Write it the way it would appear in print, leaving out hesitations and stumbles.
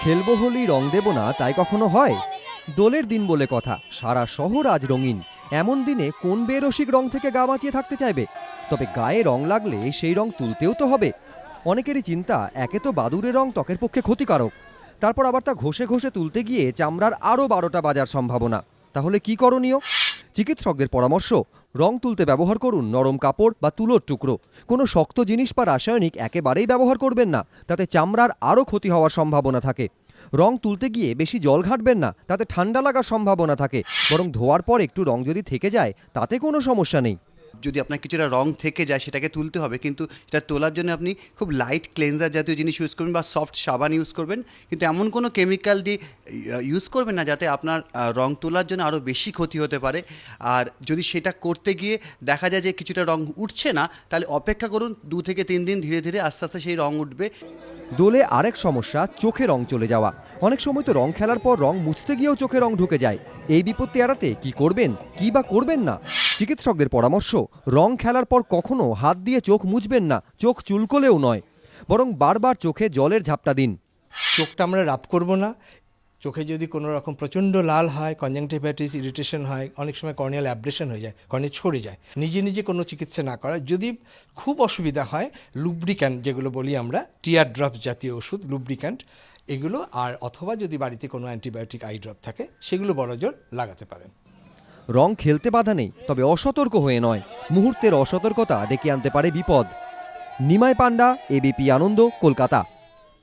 খেলবো হোলি রং দেব না তাই কখনো হয়? দোলের দিন বলে কথা, সারা শহর আজ রঙিন। এমন দিনে কোন বেরসিক রং থেকে গা বাঁচিয়ে থাকতে চাইবে? তবে গায়ে রং লাগলে সেই রং তুলতেও তো হবে। অনেকেরই চিন্তা, একে তো বাদুড়ের রং ত্বকের পক্ষে ক্ষতিকারক, তারপর আবার তা ঘষে ঘষে তুলতে গিয়ে চামড়ার আরও 12টা বাজার সম্ভাবনা। তাহলে কি করণীয়? চিকিৎসকদের পরামর্শ, রং তুলতে ব্যবহার করুন নরম কাপড় বা তুলোর টুকরো। কোনো শক্ত জিনিস বা রাসায়নিক একেবারেই ব্যবহার করবেন না, তাতে চামড়ার আরও ক্ষতি হওয়ার সম্ভাবনা থাকে। রং তুলতে গিয়ে বেশি জল ঘাটবেন না, তাতে ঠান্ডা লাগার সম্ভাবনা থাকে। বরং ধোয়ার পর একটু রং যদি থেকে যায় তাতে কোনো সমস্যা নেই। যদি আপনার কিছুটা রং থেকে যায় সেটাকে তুলতে হবে, কিন্তু সেটা তোলার জন্য আপনি খুব লাইট ক্লেনজার জাতীয় জিনিস ইউজ করবেন বা সফট সাবান ইউজ করবেন, কিন্তু এমন কোনো কেমিক্যাল দিয়ে ইউজ করবেন না যাতে আপনার রং তোলার জন্য আরও বেশি ক্ষতি হতে পারে। আর যদি সেটা করতে গিয়ে দেখা যায় যে কিছুটা রং উঠছে না, তাহলে অপেক্ষা করুন 2 থেকে 3 দিন, ধীরে ধীরে আস্তে আস্তে সেই রং উঠবে। দোলে আরেক সমস্যা চোখে রং চলে যাওয়া। অনেক সময় তো রং খেলার পর রং মুছতে গিয়েও চোখে রং ঢুকে যায়। এই বিপত্তি এড়াতে কি করবেন, কি বা করবেন না? চিকিৎসকদের পরামর্শ, রং খেলার পর কখনো হাত দিয়ে চোখ মুছবেন না, চোখ চুলকোলেও নয়। বরং বারবার চোখে জলের ঝাপটা দিন। চোখটা আমরা রাব করব না। চোখে যদি কোনো রকম প্রচণ্ড লাল হয়, কনজাংটিভাইটিস, ইরিটেশন হয়, অনেক সময় কর্নিয়াল অ্যাব্রেশন হয়ে যায়, কর্নিয়া ছড়ে যায়, নিজে নিজে কোনো চিকিৎসা না করা। যদি খুব অসুবিধা হয়, লুব্রিক্যান্ট যেগুলো বলি আমরা, টিয়ার ড্রপ জাতীয় ওষুধ, লুব্রিক্যান্ট এগুলো, আর অথবা যদি বাড়িতে কোনো অ্যান্টিবায়োটিক আই ড্রপ থাকে সেগুলো বড়জোর লাগাতে পারেন। রং খেলতে বাধা নেই, তবে অসতর্ক হয়ে নয়। মুহূর্তের অসতর্কতা ডেকে আনতে পারে বিপদ। নিমাই পান্ডা, এবিপি আনন্দ, কলকাতা।